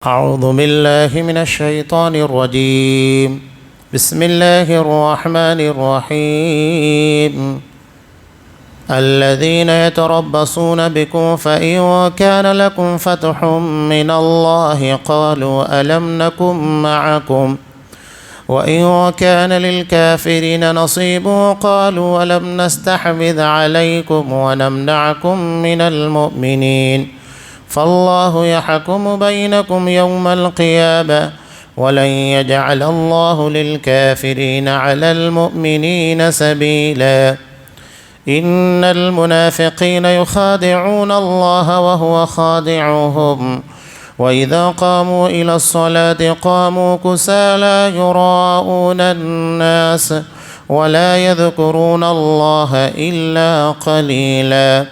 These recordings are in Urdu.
أعوذ بالله من الشيطان الرجيم. بسم الله الرحمن الرحيم. الذين يتربصون بكم فإن كان لكم فتح من الله قالوا ألم نكن معكم وإن كان للكافرين نصيب قالوا ألم نستحوذ عليكم ونمنعكم من المؤمنين فالله يحكم بينكم يوم القيامة ولن يجعل الله للكافرين على المؤمنين سبيلا. إن المنافقين يخادعون الله وهو خادعهم وإذا قاموا إلى الصلاة قاموا كسالى يراءون الناس ولا يذكرون الله إلا قليلا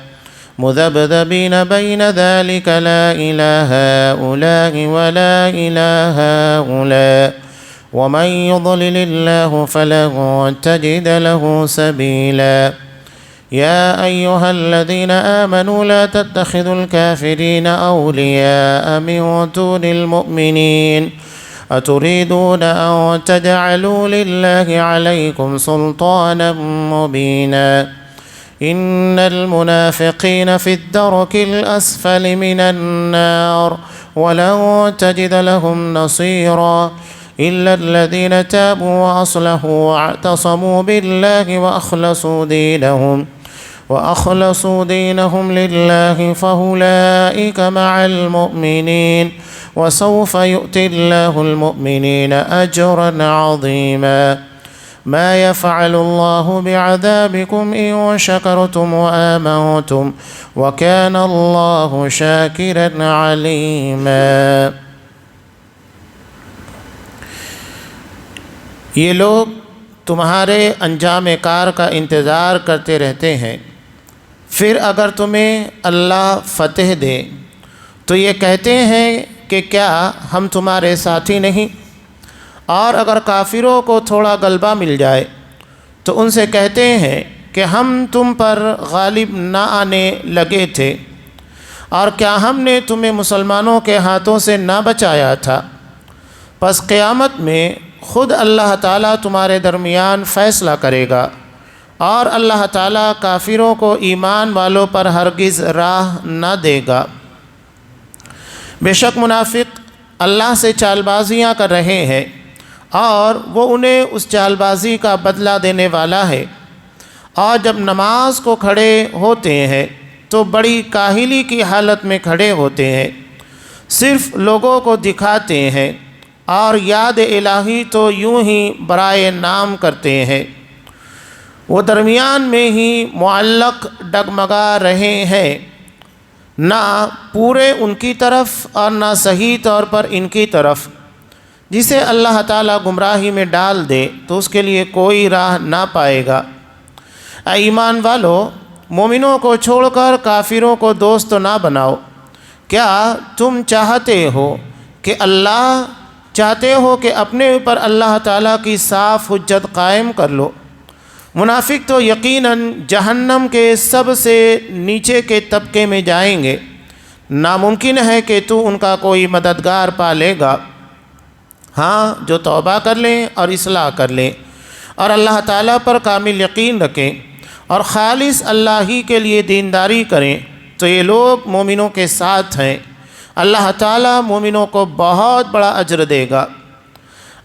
مذبذبين بين ذلك لا إله هؤلاء ولا إله هؤلاء ومن يضلل الله فلن تجد له سبيلا. يا أيها الذين آمنوا لا تتخذوا الكافرين أولياء من دون المؤمنين أتريدون أن تجعلوا لله عليكم سلطانا مبينا. إن المنافقين في الدرك الأسفل من النار ولن تجد لهم نصيرا إلا الذين تابوا وأصلحوا واعتصموا بالله وأخلصوا دينهم لله فأولئك مع المؤمنين وسوف يؤتي الله المؤمنين أجرا عظيما. ما يفعل الله بعذابكم إن شكرتم وآمنتم وكان الله شاكرا عليما. یہ لوگ تمہارے انجام کار کا انتظار کرتے رہتے ہیں، پھر اگر تمہیں اللہ فتح دے تو یہ کہتے ہیں کہ کیا ہم تمہارے ساتھی نہیں، اور اگر کافروں کو تھوڑا غلبہ مل جائے تو ان سے کہتے ہیں کہ ہم تم پر غالب نہ آنے لگے تھے، اور کیا ہم نے تمہیں مسلمانوں کے ہاتھوں سے نہ بچایا تھا؟ پس قیامت میں خود اللہ تعالیٰ تمہارے درمیان فیصلہ کرے گا، اور اللہ تعالیٰ کافروں کو ایمان والوں پر ہرگز راہ نہ دے گا۔ بے شک منافق اللہ سے چال بازیاں کر رہے ہیں، اور وہ انہیں اس چال بازی کا بدلہ دینے والا ہے، اور جب نماز کو کھڑے ہوتے ہیں تو بڑی کاہلی کی حالت میں کھڑے ہوتے ہیں، صرف لوگوں کو دکھاتے ہیں، اور یاد الہی تو یوں ہی برائے نام کرتے ہیں۔ وہ درمیان میں ہی معلق ڈگمگا رہے ہیں، نہ پورے ان کی طرف اور نہ صحیح طور پر ان کی طرف۔ جسے اللہ تعالیٰ گمراہی میں ڈال دے تو اس کے لیے کوئی راہ نہ پائے گا۔ اے ایمان والو، مومنوں کو چھوڑ کر کافروں کو دوست نہ بناؤ۔ کیا تم چاہتے ہو کہ اپنے اوپر اللہ تعالیٰ کی صاف حجت قائم کر لو؟ منافق تو یقیناً جہنم کے سب سے نیچے کے طبقے میں جائیں گے، ناممکن ہے کہ تو ان کا کوئی مددگار پا لے گا۔ ہاں، جو توبہ کر لیں اور اصلاح کر لیں اور اللہ تعالیٰ پر کامل یقین رکھیں اور خالص اللہ ہی کے لیے دینداری کریں تو یہ لوگ مومنوں کے ساتھ ہیں۔ اللہ تعالیٰ مومنوں کو بہت بڑا اجر دے گا۔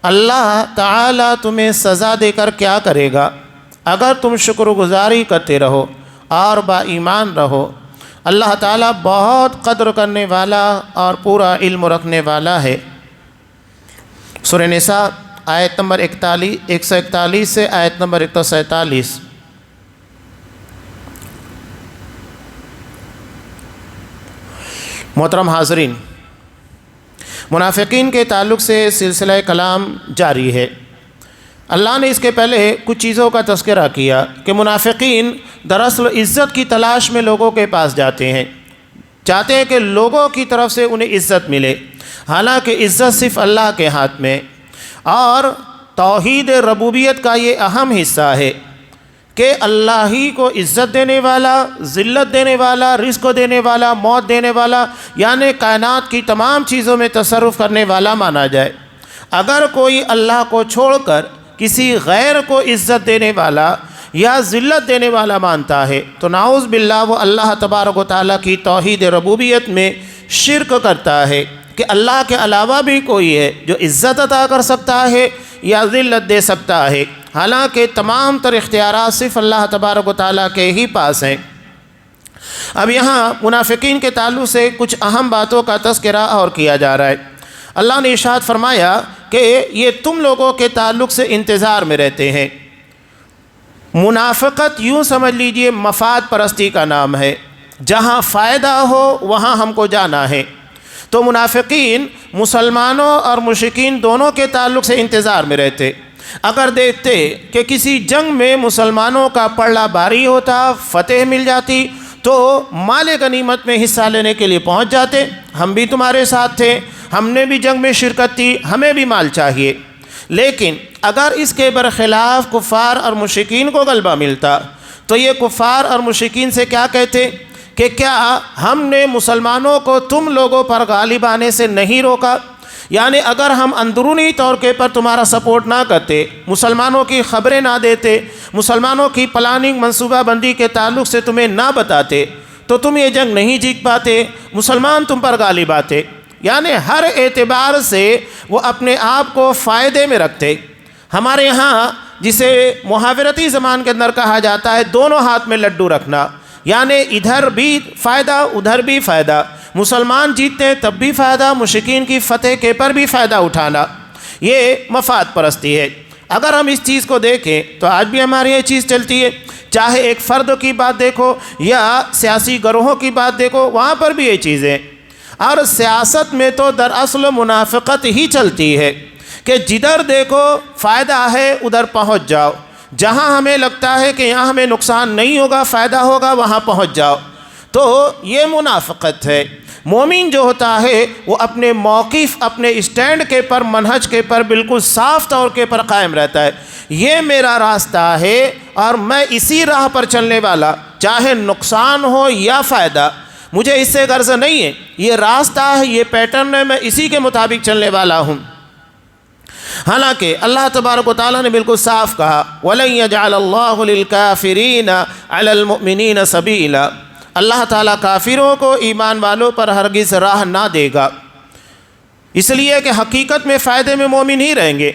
اللہ تعالیٰ تمہیں سزا دے کر کیا کرے گا اگر تم شکر گزاری کرتے رہو اور با ایمان رہو۔ اللہ تعالیٰ بہت قدر کرنے والا اور پورا علم رکھنے والا ہے۔ سورہ نساء آیت نمبر 141 سے آیت نمبر 147۔ محترم حاضرین، منافقین کے تعلق سے سلسلہ کلام جاری ہے۔ اللہ نے اس کے پہلے کچھ چیزوں کا تذکرہ کیا کہ منافقین دراصل عزت کی تلاش میں لوگوں کے پاس جاتے ہیں، چاہتے ہیں کہ لوگوں کی طرف سے انہیں عزت ملے، حالانکہ عزت صرف اللہ کے ہاتھ میں، اور توحید ربوبیت کا یہ اہم حصہ ہے کہ اللہ ہی کو عزت دینے والا، ذلت دینے والا، رزق دینے والا، موت دینے والا، یعنی کائنات کی تمام چیزوں میں تصرف کرنے والا مانا جائے۔ اگر کوئی اللہ کو چھوڑ کر کسی غیر کو عزت دینے والا یا ذلت دینے والا مانتا ہے تو نعوذ باللہ وہ اللہ تبارک و تعالیٰ کی توحید ربوبیت میں شرک کرتا ہے کہ اللہ کے علاوہ بھی کوئی ہے جو عزت عطا کر سکتا ہے یا ذلت دے سکتا ہے، حالانکہ تمام تر اختیارات صرف اللہ تبارک و تعالیٰ کے ہی پاس ہیں۔ اب یہاں منافقین کے تعلق سے کچھ اہم باتوں کا تذکرہ اور کیا جا رہا ہے۔ اللہ نے ارشاد فرمایا کہ یہ تم لوگوں کے تعلق سے انتظار میں رہتے ہیں۔ منافقت یوں سمجھ لیجئے مفاد پرستی کا نام ہے، جہاں فائدہ ہو وہاں ہم کو جانا ہے۔ تو منافقین مسلمانوں اور مشرکین دونوں کے تعلق سے انتظار میں رہتے۔ اگر دیکھتے کہ کسی جنگ میں مسلمانوں کا پلڑا بھاری ہوتا، فتح مل جاتی، تو مال غنیمت میں حصہ لینے کے لیے پہنچ جاتے، ہم بھی تمہارے ساتھ تھے، ہم نے بھی جنگ میں شرکت کی، ہمیں بھی مال چاہیے۔ لیکن اگر اس کے برخلاف کفار اور مشرکین کو غلبہ ملتا تو یہ کفار اور مشرکین سے کیا کہتے کہ کیا ہم نے مسلمانوں کو تم لوگوں پر غالب آنے سے نہیں روکا؟ یعنی اگر ہم اندرونی طور کے پر تمہارا سپورٹ نہ کرتے، مسلمانوں کی خبریں نہ دیتے، مسلمانوں کی پلاننگ منصوبہ بندی کے تعلق سے تمہیں نہ بتاتے تو تم یہ جنگ نہیں جیت پاتے، مسلمان تم پر غالب آتے۔ یعنی ہر اعتبار سے وہ اپنے آپ کو فائدے میں رکھتے۔ ہمارے ہاں جسے محاورتی زبان کے اندر کہا جاتا ہے دونوں ہاتھ میں لڈو رکھنا، یعنی ادھر بھی فائدہ ادھر بھی فائدہ، مسلمان جیتتے ہیں تب بھی فائدہ، مشرکین کی فتح کے پر بھی فائدہ اٹھانا، یہ مفاد پرستی ہے۔ اگر ہم اس چیز کو دیکھیں تو آج بھی ہماری یہ چیز چلتی ہے، چاہے ایک فرد کی بات دیکھو یا سیاسی گروہوں کی بات دیکھو، وہاں پر بھی یہ چیزیں۔ اور سیاست میں تو دراصل منافقت ہی چلتی ہے کہ جدھر دیکھو فائدہ ہے ادھر پہنچ جاؤ، جہاں ہمیں لگتا ہے کہ یہاں ہمیں نقصان نہیں ہوگا فائدہ ہوگا وہاں پہنچ جاؤ، تو یہ منافقت ہے۔ مومن جو ہوتا ہے وہ اپنے موقف، اپنے اسٹینڈ کے پر، منہج کے پر بالکل صاف طور کے پر قائم رہتا ہے، یہ میرا راستہ ہے اور میں اسی راہ پر چلنے والا، چاہے نقصان ہو یا فائدہ، مجھے اس سے غرض نہیں ہے، یہ راستہ ہے، یہ پیٹرن ہے، میں اسی کے مطابق چلنے والا ہوں۔ حالانکہ اللہ تبارک و تعالیٰ نے بالکل صاف کہا وَلَن يَجْعَلَ اللَّهُ لِلْكَافِرِينَ عَلَى الْمُؤْمِنِينَ سَبِيلًا، اللہ تعالیٰ کافروں کو ایمان والوں پر ہرگز راہ نہ دے گا، اس لیے کہ حقیقت میں فائدے میں مومن ہی رہیں گے۔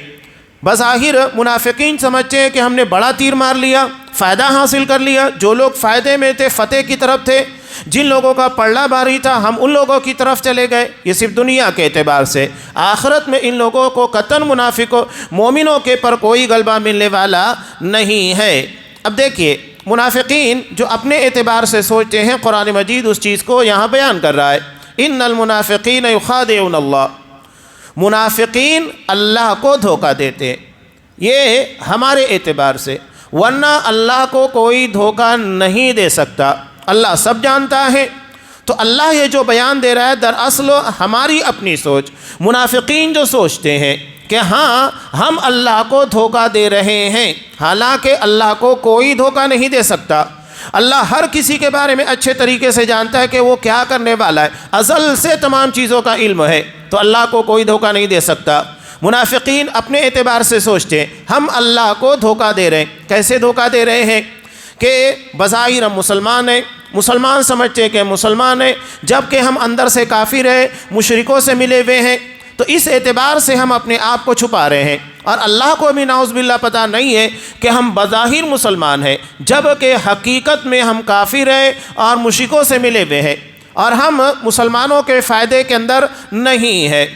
بظاہر منافقین سمجھتے ہیں کہ ہم نے بڑا تیر مار لیا، فائدہ حاصل کر لیا، جو لوگ فائدے میں تھے، فتح کی طرف تھے، جن لوگوں کا پلڑا بھاری تھا ہم ان لوگوں کی طرف چلے گئے۔ یہ صرف دنیا کے اعتبار سے، آخرت میں ان لوگوں کو قطعاً منافقوں مومنوں کے پر کوئی غلبہ ملنے والا نہیں ہے۔ اب دیکھیے منافقین جو اپنے اعتبار سے سوچتے ہیں، قرآن مجید اس چیز کو یہاں بیان کر رہا ہے، ان المنافقین یخادعون اللہ، منافقین اللہ کو دھوکہ دیتے ہیں، یہ ہمارے اعتبار سے، ورنہ اللہ کو کوئی دھوکہ نہیں دے سکتا، اللہ سب جانتا ہے۔ تو اللہ یہ جو بیان دے رہا ہے دراصل ہماری اپنی سوچ، منافقین جو سوچتے ہیں کہ ہاں ہم اللہ کو دھوکہ دے رہے ہیں، حالانکہ اللہ کو کوئی دھوکہ نہیں دے سکتا۔ اللہ ہر کسی کے بارے میں اچھے طریقے سے جانتا ہے کہ وہ کیا کرنے والا ہے، ازل سے تمام چیزوں کا علم ہے، تو اللہ کو کوئی دھوکہ نہیں دے سکتا۔ منافقین اپنے اعتبار سے سوچتے ہیں ہم اللہ کو دھوکہ دے رہے ہیں۔ کیسے دھوکہ دے رہے ہیں کہ بظاہر ہم مسلمان ہیں، مسلمان سمجھتے ہیں کہ مسلمان ہیں، جبکہ ہم اندر سے کافر ہیں، مشرکوں سے ملے ہوئے ہیں، تو اس اعتبار سے ہم اپنے آپ کو چھپا رہے ہیں، اور اللہ کو بھی نعوذ باللہ پتہ نہیں ہے کہ ہم بظاہر مسلمان ہیں جبکہ حقیقت میں ہم کافر ہیں اور مشرکوں سے ملے ہوئے ہیں، اور ہم مسلمانوں کے فائدے کے اندر نہیں ہے۔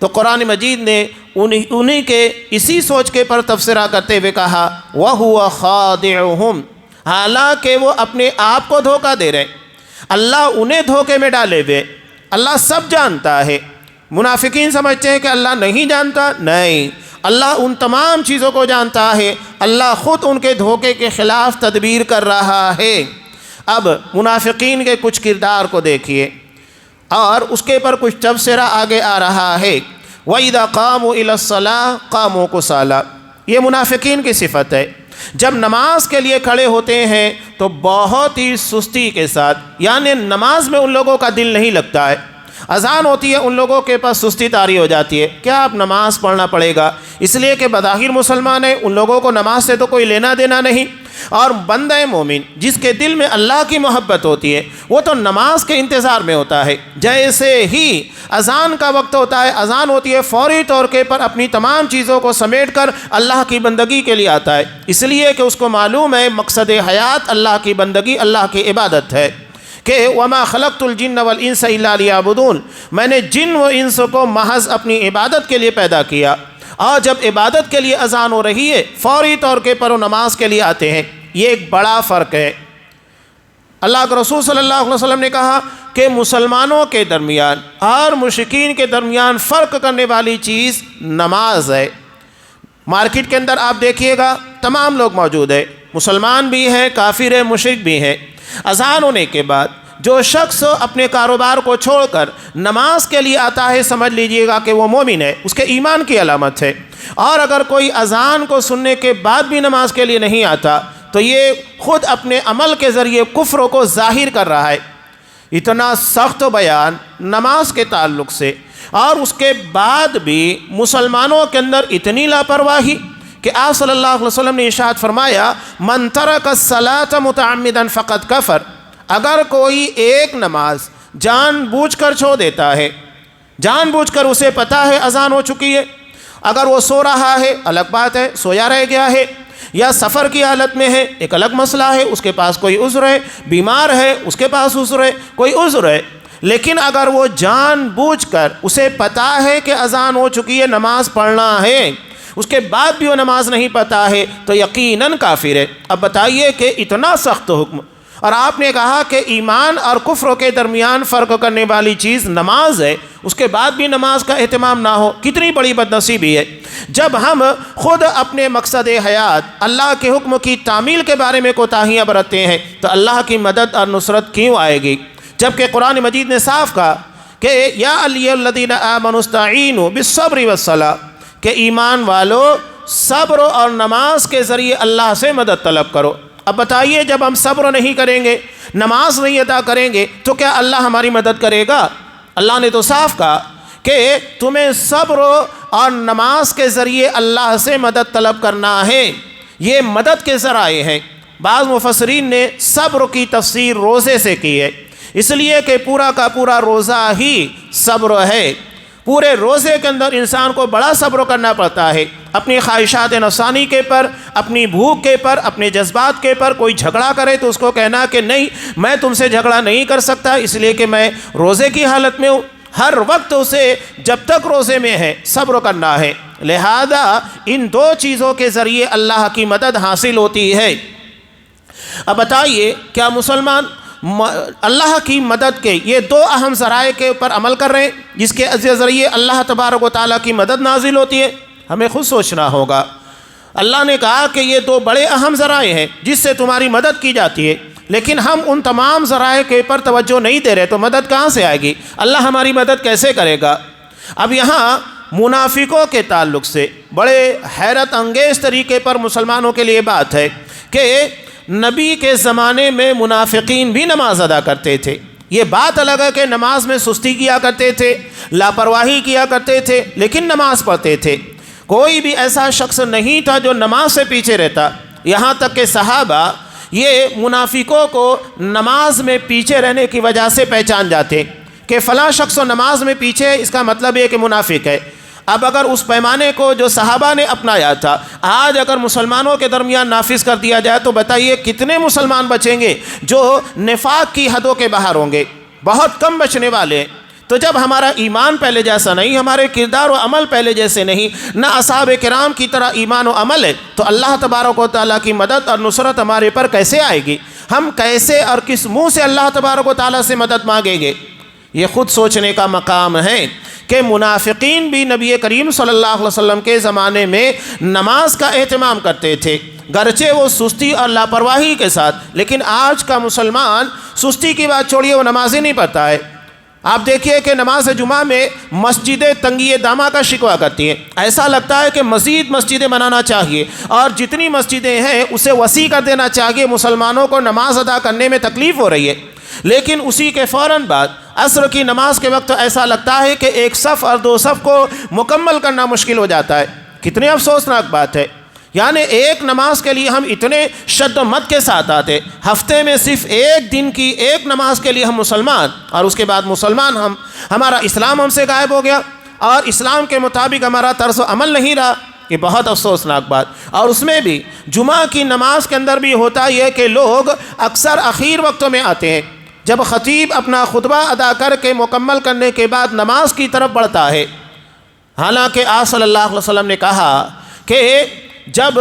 تو قرآن مجید نے انہی کے اسی سوچ کے پر تبصرہ کرتے ہوئے کہا وَهُوَ خَادِعُهُمْ، حالانکہ وہ اپنے آپ کو دھوکہ دے رہے ہیں، اللہ انہیں دھوکے میں ڈالے ہوئے، اللہ سب جانتا ہے۔ منافقین سمجھتے ہیں کہ اللہ نہیں جانتا، نہیں، اللہ ان تمام چیزوں کو جانتا ہے، اللہ خود ان کے دھوکے کے خلاف تدبیر کر رہا ہے۔ اب منافقین کے کچھ کردار کو دیکھیے اور اس کے پر کچھ تبصرہ آگے آ رہا ہے۔ وَإِذَا قَامُوا إِلَى الصَّلَاةِ قَامُوا كُسَالَىٰ، یہ منافقین کی صفت ہے جب نماز کے لیے کھڑے ہوتے ہیں تو بہت ہی سستی کے ساتھ، یعنی نماز میں ان لوگوں کا دل نہیں لگتا ہے۔ اذان ہوتی ہے، ان لوگوں کے پاس سستی طاری ہو جاتی ہے، کیا اب نماز پڑھنا پڑے گا، اس لیے کہ بظاہر مسلمان ہیں، ان لوگوں کو نماز سے تو کوئی لینا دینا نہیں۔ اور بندہ مومن جس کے دل میں اللہ کی محبت ہوتی ہے وہ تو نماز کے انتظار میں ہوتا ہے۔ جیسے ہی اذان کا وقت ہوتا ہے، اذان ہوتی ہے، فوری طور پر اپنی تمام چیزوں کو سمیٹ کر اللہ کی بندگی کے لیے آتا ہے، اس لیے کہ اس کو معلوم ہے مقصد حیات اللہ کی بندگی، اللہ کی عبادت ہے، کہ وما خلقت الجن والانس الا لیعبدون، میں نے جن و انس کو محض اپنی عبادت کے لیے پیدا کیا۔ اور جب عبادت کے لیے اذان ہو رہی ہے فوری طور پر وہ نماز کے لیے آتے ہیں، یہ ایک بڑا فرق ہے۔ اللہ کے رسول صلی اللہ علیہ وسلم نے کہا کہ مسلمانوں کے درمیان اور مشرکین کے درمیان فرق کرنے والی چیز نماز ہے۔ مارکیٹ کے اندر آپ دیکھیے گا تمام لوگ موجود ہیں، مسلمان بھی ہیں، کافر ہیں، مشرک بھی ہیں۔ اذان ہونے کے بعد جو شخص اپنے کاروبار کو چھوڑ کر نماز کے لیے آتا ہے، سمجھ لیجئے گا کہ وہ مومن ہے، اس کے ایمان کی علامت ہے۔ اور اگر کوئی اذان کو سننے کے بعد بھی نماز کے لیے نہیں آتا تو یہ خود اپنے عمل کے ذریعے کفر کو ظاہر کر رہا ہے۔ اتنا سخت بیان نماز کے تعلق سے، اور اس کے بعد بھی مسلمانوں کے اندر اتنی لاپرواہی کہ آپ صلی اللہ علیہ وسلم نے ارشاد فرمایا من ترک الصلاۃ متعمدا فقد کفر، اگر کوئی ایک نماز جان بوجھ کر چھوڑ دیتا ہے، جان بوجھ کر اسے پتہ ہے اذان ہو چکی ہے، اگر وہ سو رہا ہے الگ بات ہے، سویا رہ گیا ہے، یا سفر کی حالت میں ہے ایک الگ مسئلہ ہے، اس کے پاس کوئی عذر ہے، بیمار ہے اس کے پاس عذر ہے، کوئی عذر ہے، لیکن اگر وہ جان بوجھ کر اسے پتہ ہے کہ اذان ہو چکی ہے، نماز پڑھنا ہے، اس کے بعد بھی وہ نماز نہیں پتہ ہے تو یقیناً کافر ہے۔ اب بتائیے کہ اتنا سخت حکم، اور آپ نے کہا کہ ایمان اور کفر کے درمیان فرق کرنے والی چیز نماز ہے، اس کے بعد بھی نماز کا اہتمام نہ ہو، کتنی بڑی بدنصیبی ہے۔ جب ہم خود اپنے مقصد حیات اللہ کے حکم کی تعمیل کے بارے میں کوتاہیاں برتتے ہیں تو اللہ کی مدد اور نصرت کیوں آئے گی؟ جبکہ قرآن مجید نے صاف کہا کہ یا ایھا الذین آمنوا استعینوا بالصبر والصلاۃ، کہ ایمان والو صبر اور نماز کے ذریعے اللہ سے مدد طلب کرو۔ اب بتائیے جب ہم صبر نہیں کریں گے، نماز نہیں ادا کریں گے تو کیا اللہ ہماری مدد کرے گا؟ اللہ نے تو صاف کہا کہ تمہیں صبر اور نماز کے ذریعے اللہ سے مدد طلب کرنا ہے، یہ مدد کے ذرائع ہیں۔ بعض مفسرین نے صبر کی تفسیر روزے سے کی ہے، اس لیے کہ پورا کا پورا روزہ ہی صبر ہے۔ پورے روزے کے اندر انسان کو بڑا صبر کرنا پڑتا ہے، اپنی خواہشات نفسانی کے پر، اپنی بھوک کے پر، اپنے جذبات کے پر۔ کوئی جھگڑا کرے تو اس کو کہنا کہ نہیں میں تم سے جھگڑا نہیں کر سکتا، اس لیے کہ میں روزے کی حالت میں ہوں۔ ہر وقت اسے جب تک روزے میں ہے صبر کرنا ہے، لہذا ان دو چیزوں کے ذریعے اللہ کی مدد حاصل ہوتی ہے۔ اب بتائیے کیا مسلمان اللہ کی مدد کے یہ دو اہم ذرائع کے اوپر عمل کر رہے ہیں جس کے ذریعے اللہ تبارک و تعالیٰ کی مدد نازل ہوتی ہے؟ ہمیں خود سوچنا ہوگا۔ اللہ نے کہا کہ یہ دو بڑے اہم ذرائع ہیں جس سے تمہاری مدد کی جاتی ہے، لیکن ہم ان تمام ذرائع کے اوپر توجہ نہیں دے رہے تو مدد کہاں سے آئے گی؟ اللہ ہماری مدد کیسے کرے گا؟ اب یہاں منافقوں کے تعلق سے بڑے حیرت انگیز طریقے پر مسلمانوں کے لیے بات ہے کہ نبی کے زمانے میں منافقین بھی نماز ادا کرتے تھے۔ یہ بات الگ ہے کہ نماز میں سستی کیا کرتے تھے، لاپرواہی کیا کرتے تھے، لیکن نماز پڑھتے تھے۔ کوئی بھی ایسا شخص نہیں تھا جو نماز سے پیچھے رہتا، یہاں تک کہ صحابہ یہ منافقوں کو نماز میں پیچھے رہنے کی وجہ سے پہچان جاتے کہ فلاں شخص نماز میں پیچھے ہے، اس کا مطلب یہ کہ منافق ہے۔ اب اگر اس پیمانے کو جو صحابہ نے اپنایا تھا آج اگر مسلمانوں کے درمیان نافذ کر دیا جائے تو بتائیے کتنے مسلمان بچیں گے جو نفاق کی حدوں کے باہر ہوں گے؟ بہت کم بچنے والے ہیں۔ تو جب ہمارا ایمان پہلے جیسا نہیں، ہمارے کردار و عمل پہلے جیسے نہیں، نہ اصحاب کرام کی طرح ایمان و عمل ہے، تو اللہ تبارک و تعالیٰ کی مدد اور نصرت ہمارے پر کیسے آئے گی؟ ہم کیسے اور کس منہ سے اللہ تبارک و تعالیٰ سے مدد مانگیں گے؟ یہ خود سوچنے کا مقام ہے کہ منافقین بھی نبی کریم صلی اللہ علیہ وسلم کے زمانے میں نماز کا اہتمام کرتے تھے، گرچہ وہ سستی اور لاپرواہی کے ساتھ، لیکن آج کا مسلمان سستی کی بات چھوڑیے وہ نماز ہی نہیں پڑھتا ہے۔ آپ دیکھیے کہ نماز جمعہ میں مسجدیں تنگی دامہ کا شکوہ کرتی ہیں، ایسا لگتا ہے کہ مزید مسجدیں بنانا چاہیے اور جتنی مسجدیں ہیں اسے وسیع کر دینا چاہیے، مسلمانوں کو نماز ادا کرنے میں تکلیف ہو رہی ہے۔ لیکن اسی کے فوراً بعد عصر کی نماز کے وقت ایسا لگتا ہے کہ ایک صف اور دو صف کو مکمل کرنا مشکل ہو جاتا ہے۔ کتنی افسوسناک بات ہے، یعنی ایک نماز کے لیے ہم اتنے شد و مت کے ساتھ آتے، ہفتے میں صرف ایک دن کی ایک نماز کے لیے ہم مسلمان، اور اس کے بعد مسلمان ہمارا اسلام ہم سے غائب ہو گیا اور اسلام کے مطابق ہمارا طرز و عمل نہیں رہا۔ یہ بہت افسوسناک بات۔ اور اس میں بھی جمعہ کی نماز کے اندر بھی ہوتا یہ کہ لوگ اکثر اخیر وقتوں میں آتے ہیں، جب خطیب اپنا خطبہ ادا کر کے مکمل کرنے کے بعد نماز کی طرف بڑھتا ہے۔ حالانکہ آپ صلی اللہ علیہ وسلم نے کہا کہ جب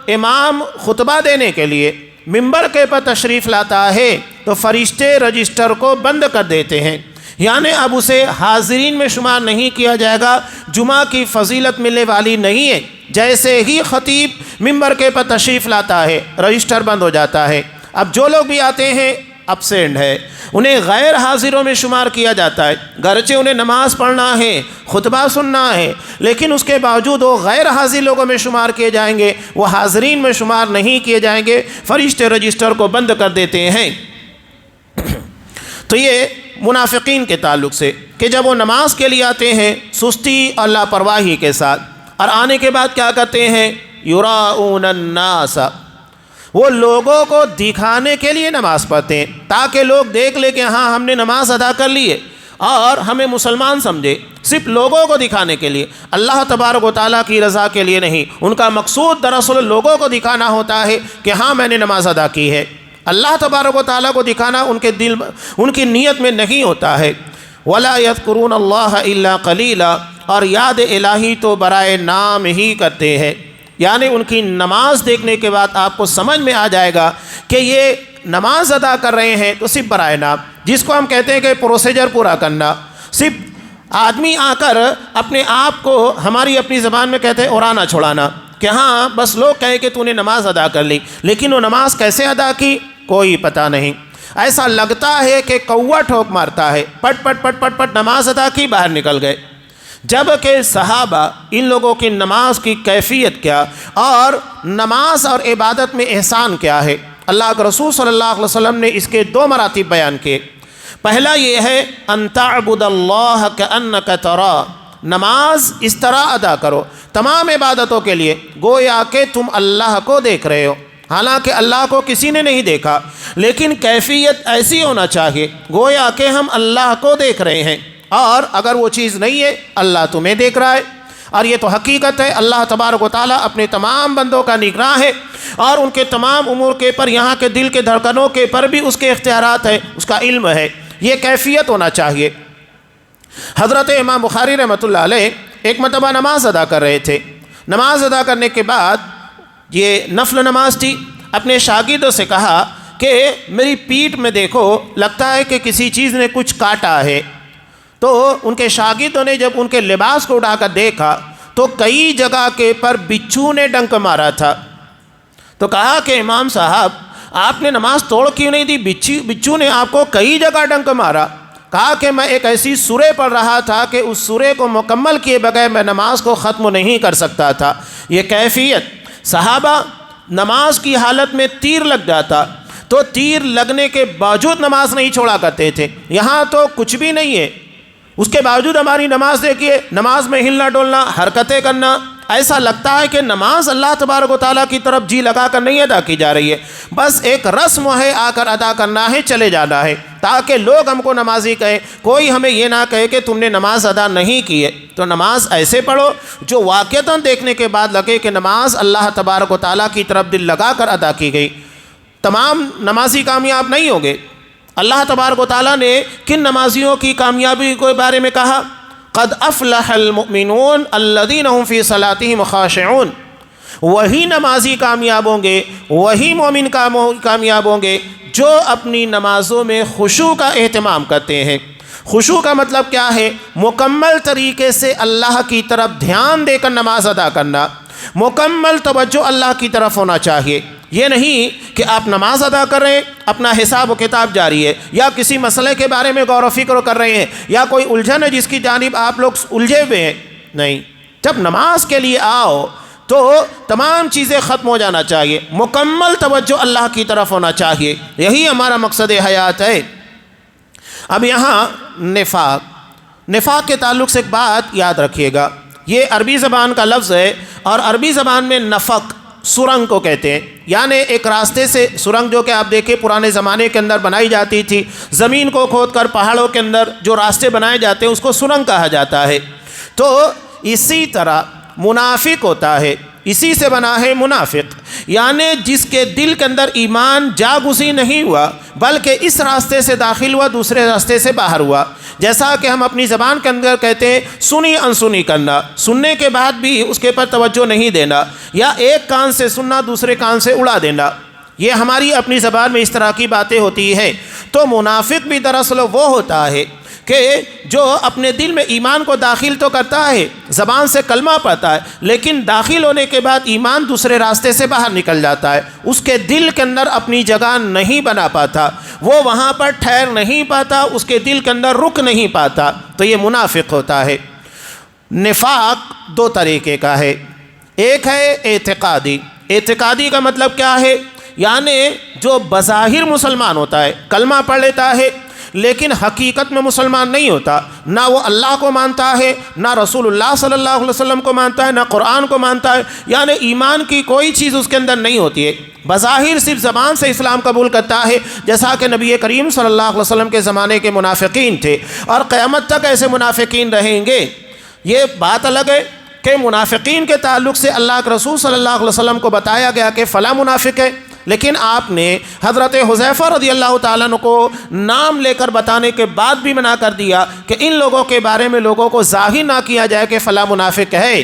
امام خطبہ دینے کے لیے منبر کے پر تشریف لاتا ہے تو فرشتے رجسٹر کو بند کر دیتے ہیں، یعنی اب اسے حاضرین میں شمار نہیں کیا جائے گا، جمعہ کی فضیلت ملنے والی نہیں ہے۔ جیسے ہی خطیب منبر کے پر تشریف لاتا ہے رجسٹر بند ہو جاتا ہے۔ اب جو لوگ بھی آتے ہیں ابسینٹ ہے، انہیں غیر حاضروں میں شمار کیا جاتا ہے، گرچہ انہیں نماز پڑھنا ہے، خطبہ سننا ہے، لیکن اس کے باوجود وہ غیر حاضر لوگوں میں شمار کیے جائیں گے، وہ حاضرین میں شمار نہیں کیے جائیں گے، فرشتے رجسٹر کو بند کر دیتے ہیں۔ تو یہ منافقین کے تعلق سے کہ جب وہ نماز کے لیے آتے ہیں سستی اور لاپرواہی کے ساتھ، اور آنے کے بعد کیا کرتے ہیں، یراؤن الناس، وہ لوگوں کو دکھانے کے لیے نماز پڑھتے ہیں تاکہ لوگ دیکھ لیں کہ ہاں ہم نے نماز ادا کر لی ہے اور ہمیں مسلمان سمجھے، صرف لوگوں کو دکھانے کے لیے، اللہ تبارک و تعالیٰ کی رضا کے لیے نہیں۔ ان کا مقصود دراصل لوگوں کو دکھانا ہوتا ہے کہ ہاں میں نے نماز ادا کی ہے، اللہ تبارک و تعالیٰ کو دکھانا ان کے دل، ان کی نیت میں نہیں ہوتا ہے۔ وَلَا يَذْكُرُونَ اللَّهَ إِلَّا قَلِيلًا، اور یاد الہی تو برائے نام ہی کرتے ہیں، یعنی ان کی نماز دیکھنے کے بعد آپ کو سمجھ میں آ جائے گا کہ یہ نماز ادا کر رہے ہیں تو صرف برائے نام، جس کو ہم کہتے ہیں کہ پروسیجر پورا کرنا، صرف آدمی آ کر اپنے آپ کو ہماری اپنی زبان میں کہتے ہیں اڑانا چھوڑانا، کہ ہاں بس لوگ کہیں کہ تو نے نماز ادا کر لی، لیکن وہ نماز کیسے ادا کی کوئی پتہ نہیں۔ ایسا لگتا ہے کہ کوہ ٹھوک مارتا ہے، پٹ پٹ پٹ پٹ پٹ نماز ادا کی، باہر نکل گئے۔ جبکہ صحابہ ان لوگوں کی نماز کی کیفیت کیا اور نماز اور عبادت میں احسان کیا ہے، اللہ کے رسول صلی اللہ علیہ وسلم نے اس کے دو مراتب بیان کیے۔ پہلا یہ ہے ان تعبد اللہ کأنک ترا، نماز اس طرح ادا کرو تمام عبادتوں کے لیے گویا کہ تم اللہ کو دیکھ رہے ہو، حالانکہ اللہ کو کسی نے نہیں دیکھا، لیکن کیفیت ایسی ہونا چاہیے گویا کہ ہم اللہ کو دیکھ رہے ہیں، اور اگر وہ چیز نہیں ہے اللہ تمہیں دیکھ رہا ہے، اور یہ تو حقیقت ہے۔ اللہ تبارک و تعالیٰ اپنے تمام بندوں کا نگراں ہے اور ان کے تمام امور کے پر، یہاں کے دل کے دھڑکنوں کے پر بھی اس کے اختیارات ہیں، اس کا علم ہے، یہ کیفیت ہونا چاہیے۔ حضرت امام بخاری رحمۃ اللہ علیہ ایک مرتبہ نماز ادا کر رہے تھے، نماز ادا کرنے کے بعد یہ نفل نماز تھی، اپنے شاگردوں سے کہا کہ میری پیٹھ میں دیکھو لگتا ہے کہ کسی چیز نے کچھ کاٹا ہے۔ تو ان کے شاگردوں نے جب ان کے لباس کو اٹھا کر دیکھا تو کئی جگہ کے پر بچھو نے ڈنک مارا تھا۔ تو کہا کہ امام صاحب آپ نے نماز توڑ کیوں نہیں دی، بچھو نے آپ کو کئی جگہ ڈنک مارا۔ کہا کہ میں ایک ایسی سورہ پڑھ رہا تھا کہ اس سورہ کو مکمل کیے بغیر میں نماز کو ختم نہیں کر سکتا تھا۔ یہ کیفیت، صحابہ نماز کی حالت میں تیر لگ جاتا تو تیر لگنے کے باوجود نماز نہیں چھوڑا کرتے تھے، یہاں تو کچھ بھی نہیں ہے، اس کے باوجود ہماری نماز دیکھیے، نماز میں ہلنا ڈولنا، حرکتیں کرنا، ایسا لگتا ہے کہ نماز اللہ تبارک و تعالیٰ کی طرف جی لگا کر نہیں ادا کی جا رہی ہے، بس ایک رسم ہے، آ کر ادا کرنا ہے، چلے جانا ہے، تاکہ لوگ ہم کو نمازی کہیں، کوئی ہمیں یہ نہ کہے کہ تم نے نماز ادا نہیں کی ہے۔ تو نماز ایسے پڑھو جو واقعتاً دیکھنے کے بعد لگے کہ نماز اللہ تبارک و تعالیٰ کی طرف دل لگا کر ادا کی گئی۔ تمام نمازی کامیاب نہیں ہوں گے۔ اللہ تبارک و تعالیٰ نے کن نمازیوں کی کامیابی کے بارے میں کہا، قد افلح المؤمنون الذین هم فی صلاتهم خاشعون، وہی نمازی کامیاب ہوں گے، وہی مومن کامیاب ہوں گے جو اپنی نمازوں میں خشوع کا اہتمام کرتے ہیں۔ خشوع کا مطلب کیا ہے؟ مکمل طریقے سے اللہ کی طرف دھیان دے کر نماز ادا کرنا، مکمل توجہ اللہ کی طرف ہونا چاہیے۔ یہ نہیں کہ آپ نماز ادا کر رہے ہیں اپنا حساب و کتاب جاری ہے، یا کسی مسئلے کے بارے میں غور و فکر کر رہے ہیں، یا کوئی الجھن ہے جس کی جانب آپ لوگ الجھے ہوئے ہیں، نہیں، جب نماز کے لیے آؤ تو تمام چیزیں ختم ہو جانا چاہیے، مکمل توجہ اللہ کی طرف ہونا چاہیے، یہی ہمارا مقصد حیات ہے۔ اب یہاں نفاق کے تعلق سے ایک بات یاد رکھیے گا، یہ عربی زبان کا لفظ ہے، اور عربی زبان میں نفق سرنگ کو کہتے ہیں، یعنی ایک راستے سے سرنگ جو کہ آپ دیکھیں پرانے زمانے کے اندر بنائی جاتی تھی، زمین کو کھود کر پہاڑوں کے اندر جو راستے بنائے جاتے ہیں اس کو سرنگ کہا جاتا ہے۔ تو اسی طرح منافق ہوتا ہے، اسی سے بنا ہے منافق، یعنی جس کے دل کے اندر ایمان جاگزی نہیں ہوا بلکہ اس راستے سے داخل ہوا، دوسرے راستے سے باہر ہوا۔ جیسا کہ ہم اپنی زبان کے اندر کہتے ہیں سنی انسنی کرنا، سننے کے بعد بھی اس کے پر توجہ نہیں دینا، یا ایک کان سے سننا دوسرے کان سے اڑا دینا، یہ ہماری اپنی زبان میں اس طرح کی باتیں ہوتی ہیں۔ تو منافق بھی دراصل وہ ہوتا ہے کہ جو اپنے دل میں ایمان کو داخل تو کرتا ہے، زبان سے کلمہ پڑھتا ہے، لیکن داخل ہونے کے بعد ایمان دوسرے راستے سے باہر نکل جاتا ہے، اس کے دل کے اندر اپنی جگہ نہیں بنا پاتا، وہ وہاں پر ٹھہر نہیں پاتا، اس کے دل کے اندر رک نہیں پاتا، تو یہ منافق ہوتا ہے۔ نفاق دو طریقے کا ہے، ایک ہے اعتقادی۔ اعتقادی کا مطلب کیا ہے؟ یعنی جو بظاہر مسلمان ہوتا ہے، کلمہ پڑھ لیتا ہے، لیکن حقیقت میں مسلمان نہیں ہوتا، نہ وہ اللہ کو مانتا ہے، نہ رسول اللہ صلی اللہ علیہ وسلم کو مانتا ہے، نہ قرآن کو مانتا ہے، یعنی ایمان کی کوئی چیز اس کے اندر نہیں ہوتی ہے، بظاہر صرف زبان سے اسلام قبول کرتا ہے، جیسا کہ نبی کریم صلی اللہ علیہ وسلم کے زمانے کے منافقین تھے، اور قیامت تک ایسے منافقین رہیں گے۔ یہ بات الگ ہے کہ منافقین کے تعلق سے اللہ کے رسول صلی اللہ علیہ وسلم کو بتایا گیا کہ فلاں منافق ہے، لیکن آپ نے حضرت حذیفہ رضی اللہ تعالیٰ عنہ کو نام لے کر بتانے کے بعد بھی منع کر دیا کہ ان لوگوں کے بارے میں لوگوں کو ظاہر نہ کیا جائے کہ فلاں منافق ہے،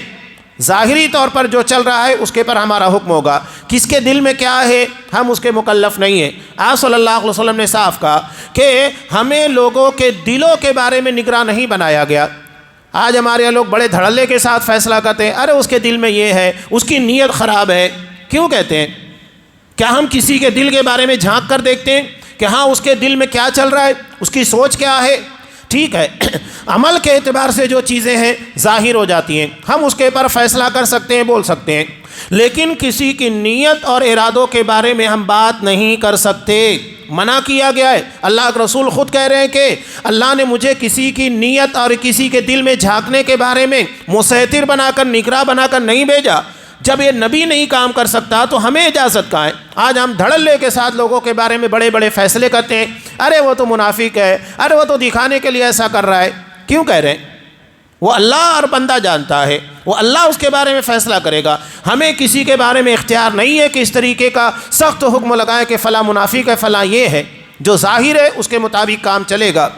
ظاہری طور پر جو چل رہا ہے اس کے پر ہمارا حکم ہوگا، کس کے دل میں کیا ہے ہم اس کے مکلف نہیں ہیں۔ آپ صلی اللہ علیہ وسلم نے صاف کہا کہ ہمیں لوگوں کے دلوں کے بارے میں نگراں نہیں بنایا گیا۔ آج ہمارے یہاں لوگ بڑے دھڑلے کے ساتھ فیصلہ کرتے ہیں، ارے اس کے دل میں یہ ہے، اس کی نیت خراب ہے، کیوں کہتے ہیں؟ کیا ہم کسی کے دل کے بارے میں جھانک کر دیکھتے ہیں کہ ہاں اس کے دل میں کیا چل رہا ہے، اس کی سوچ کیا ہے؟ ٹھیک ہے، عمل کے اعتبار سے جو چیزیں ہیں ظاہر ہو جاتی ہیں، ہم اس کے پر فیصلہ کر سکتے ہیں، بول سکتے ہیں، لیکن کسی کی نیت اور ارادوں کے بارے میں ہم بات نہیں کر سکتے، منع کیا گیا ہے۔ اللہ کے رسول خود کہہ رہے ہیں کہ اللہ نے مجھے کسی کی نیت اور کسی کے دل میں جھانکنے کے بارے میں مسیطر بنا کر، نگراں بنا کر نہیں بھیجا۔ جب یہ نبی نہیں کام کر سکتا تو ہمیں اجازت کہاں ہے؟ آج ہم دھڑلے کے ساتھ لوگوں کے بارے میں بڑے بڑے فیصلے کرتے ہیں، ارے وہ تو منافق ہے، ارے وہ تو دکھانے کے لیے ایسا کر رہا ہے، کیوں کہہ رہے ہیں؟ وہ اللہ اور بندہ جانتا ہے، وہ اللہ اس کے بارے میں فیصلہ کرے گا، ہمیں کسی کے بارے میں اختیار نہیں ہے کہ اس طریقے کا سخت حکم لگائے کہ فلاں منافق ہے، فلاں یہ ہے، جو ظاہر ہے اس کے مطابق کام چلے گا۔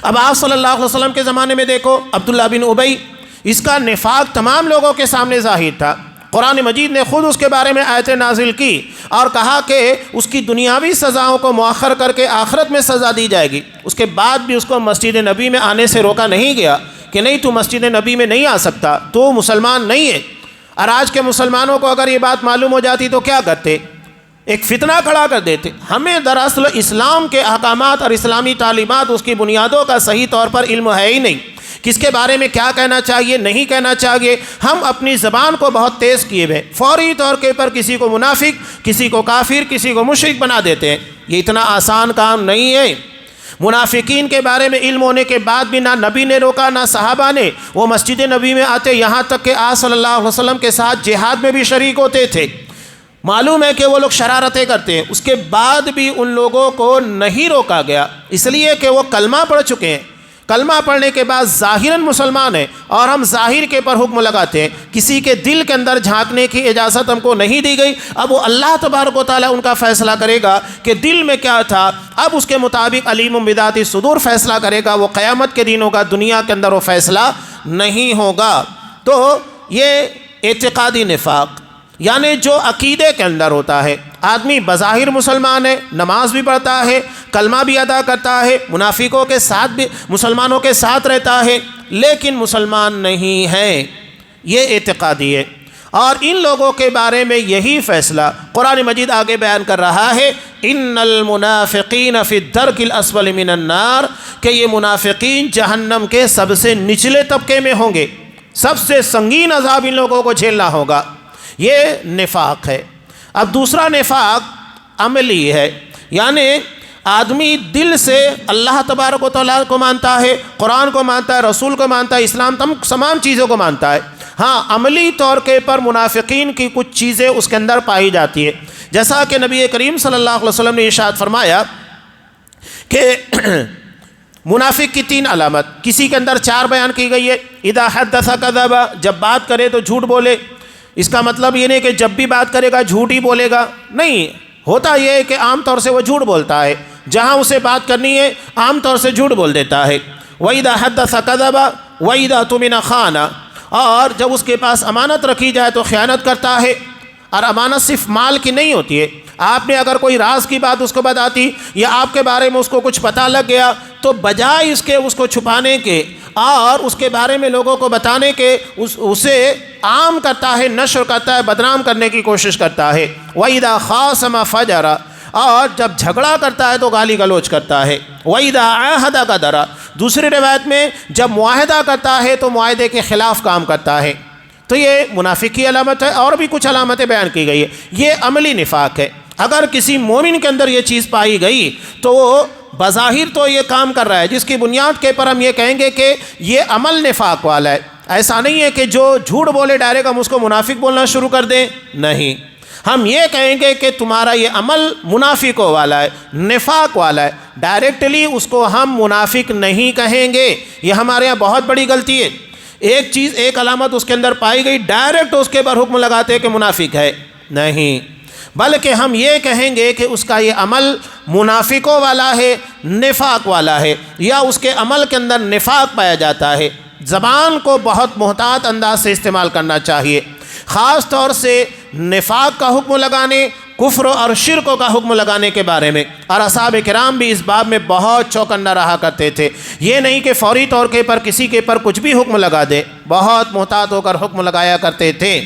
اب آپ صلی اللہ علیہ وسلم کے زمانے میں دیکھو عبداللہ بن ابی، اس کا نفاق تمام لوگوں کے سامنے ظاہر تھا، قرآن مجید نے خود اس کے بارے میں آیتیں نازل کی اور کہا کہ اس کی دنیاوی سزاؤں کو مؤخر کر کے آخرت میں سزا دی جائے گی۔ اس کے بعد بھی اس کو مسجد نبی میں آنے سے روکا نہیں گیا کہ نہیں تو مسجد نبی میں نہیں آ سکتا، تو مسلمان نہیں ہے۔ اور آج کے مسلمانوں کو اگر یہ بات معلوم ہو جاتی تو کیا کرتے؟ ایک فتنہ کھڑا کر دیتے۔ ہمیں دراصل اسلام کے احکامات اور اسلامی تعلیمات، اس کی بنیادوں کا صحیح طور پر علم ہے ہی نہیں، کس کے بارے میں کیا کہنا چاہیے، نہیں کہنا چاہیے۔ ہم اپنی زبان کو بہت تیز کیے ہوئے فوری طور کے پر کسی کو منافق، کسی کو کافر، کسی کو مشرک بنا دیتے ہیں۔ یہ اتنا آسان کام نہیں ہے۔ منافقین کے بارے میں علم ہونے کے بعد بھی نہ نبی نے روکا نہ صحابہ نے، وہ مسجد نبی میں آتے، یہاں تک کہ آپ صلی اللہ علیہ وسلم کے ساتھ جہاد میں بھی شریک ہوتے تھے۔ معلوم ہے کہ وہ لوگ شرارتیں کرتے ہیں، اس کے بعد بھی ان لوگوں کو نہیں روکا گیا، اس لیے کہ وہ کلمہ پڑھ چکے ہیں۔ کلمہ پڑھنے کے بعد ظاہراً مسلمان ہیں، اور ہم ظاہر کے پر حکم لگاتے ہیں، کسی کے دل کے اندر جھانکنے کی اجازت ہم کو نہیں دی گئی۔ اب وہ اللہ تبارک و تعالیٰ ان کا فیصلہ کرے گا کہ دل میں کیا تھا، اب اس کے مطابق علیم بذات الصدور فیصلہ کرے گا، وہ قیامت کے دن ہوگا، دنیا کے اندر وہ فیصلہ نہیں ہوگا۔ تو یہ اعتقادی نفاق یعنی جو عقیدے کے اندر ہوتا ہے، آدمی بظاہر مسلمان ہے، نماز بھی پڑھتا ہے، کلمہ بھی ادا کرتا ہے، منافقوں کے ساتھ بھی، مسلمانوں کے ساتھ رہتا ہے، لیکن مسلمان نہیں ہے، یہ اعتقادی ہے۔ اور ان لوگوں کے بارے میں یہی فیصلہ قرآن مجید آگے بیان کر رہا ہے، ان المنافقین فی الدرک الاسفل من النار، کہ یہ منافقین جہنم کے سب سے نچلے طبقے میں ہوں گے، سب سے سنگین عذاب ان لوگوں کو جھیلنا ہوگا۔ یہ نفاق ہے۔ اب دوسرا نفاق عملی ہے، یعنی آدمی دل سے اللہ تبارک و تعالیٰ کو مانتا ہے، قرآن کو مانتا ہے، رسول کو مانتا ہے، اسلام تمام چیزوں کو مانتا ہے، ہاں عملی طور کے پر منافقین کی کچھ چیزیں اس کے اندر پائی جاتی ہے، جیسا کہ نبی کریم صلی اللہ علیہ وسلم نے ارشاد فرمایا کہ منافق کی 3 علامت، کسی کے اندر 4 بیان کی گئی ہے۔ اذا حدث کذب، جب بات کرے تو جھوٹ بولے۔ اس کا مطلب یہ نہیں کہ جب بھی بات کرے گا جھوٹ ہی بولے گا، نہیں، ہوتا یہ ہے کہ عام طور سے وہ جھوٹ بولتا ہے، جہاں اسے بات کرنی ہے عام طور سے جھوٹ بول دیتا ہے۔ وَإِذَا حَدَّثَ كَذَبَ وَإِذَا اؤْتُمِنَ خَانَ، اور جب اس کے پاس امانت رکھی جائے تو خیانت کرتا ہے۔ اور امانت صرف مال کی نہیں ہوتی ہے، آپ نے اگر کوئی راز کی بات اس کو بتاتی یا آپ کے بارے میں اس کو کچھ پتہ لگ گیا تو بجائے اس کے اس کو چھپانے کے اور اس کے بارے میں لوگوں کو بتانے کے اسے عام کرتا ہے، نشر کرتا ہے، بدنام کرنے کی کوشش کرتا ہے۔ وَإِذَا خَاصَمَ فَجَرَ، اور جب جھگڑا کرتا ہے تو گالی گلوچ کرتا ہے۔ وَإِذَا عَاهَدَ غَدَرَ، دوسری روایت میں جب معاہدہ کرتا ہے تو معاہدے کے خلاف کام کرتا ہے۔ تو یہ منافق کی علامت ہے، اور بھی کچھ علامتیں بیان کی گئی ہے، یہ عملی نفاق ہے۔ اگر کسی مومن کے اندر یہ چیز پائی گئی تو وہ بظاہر تو یہ کام کر رہا ہے، جس کی بنیاد کے پر ہم یہ کہیں گے کہ یہ عمل نفاق والا ہے۔ ایسا نہیں ہے کہ جو جھوٹ بولے ڈائریکٹ ہم اس کو منافق بولنا شروع کر دیں، نہیں، ہم یہ کہیں گے کہ تمہارا یہ عمل منافقوں والا ہے، نفاق والا ہے، ڈائریکٹلی اس کو ہم منافق نہیں کہیں گے۔ یہ ہمارے یہاں بہت بڑی غلطی ہے، ایک چیز ایک علامت اس کے اندر پائی گئی ڈائریکٹ اس کے پر حکم لگاتے ہیں کہ منافق ہے، نہیں، بلکہ ہم یہ کہیں گے کہ اس کا یہ عمل منافقوں والا ہے، نفاق والا ہے، یا اس کے عمل کے اندر نفاق پایا جاتا ہے۔ زبان کو بہت محتاط انداز سے استعمال کرنا چاہیے، خاص طور سے نفاق کا حکم لگانے، کفر اور شرک کا حکم لگانے کے بارے میں، اور اصحاب کرام بھی اس باب میں بہت چوکنا رہا کرتے تھے۔ یہ نہیں کہ فوری طور کے پر کسی کے پر کچھ بھی حکم لگا دے، بہت محتاط ہو کر حکم لگایا کرتے تھے۔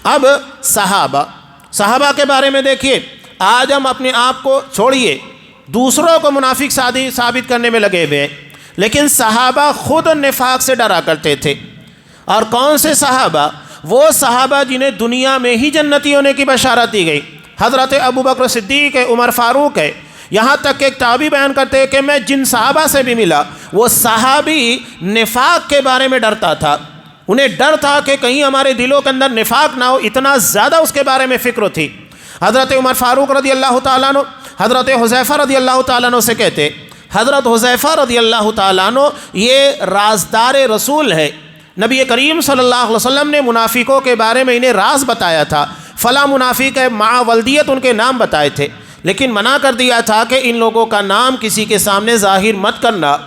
اب صحابہ کے بارے میں دیکھیے، آج ہم اپنے آپ کو چھوڑیے، دوسروں کو منافق ثابت کرنے میں لگے ہوئے ہیں، لیکن صحابہ خود نفاق سے ڈرا کرتے تھے۔ اور کون سے صحابہ؟ وہ صحابہ جنہیں دنیا میں ہی جنتی ہونے کی بشارت دی گئی، حضرت ابوبکر صدیق ہے، عمر فاروق ہے، یہاں تک کہ ایک تابعی بیان کرتے ہیں کہ میں جن صحابہ سے بھی ملا وہ صحابی نفاق کے بارے میں ڈرتا تھا، انہیں ڈر تھا کہ کہیں ہمارے دلوں کے اندر نفاق نہ ہو، اتنا زیادہ اس کے بارے میں فکر تھی۔ حضرت عمر فاروق رضی اللہ تعالیٰ عنہ حضرت حذیفہ رضی اللہ تعالیٰ عنہ سے کہتے، حضرت حذیفہ رضی اللہ تعالیٰ عنہ یہ رازدار رسول ہے، نبی کریم صلی اللہ علیہ وسلم نے منافقوں کے بارے میں انہیں راز بتایا تھا، فلاں منافق ہے، مع ولدیت ان کے نام بتائے تھے، لیکن منع کر دیا تھا کہ ان لوگوں کا نام کسی کے سامنے ظاہر مت کرنا۔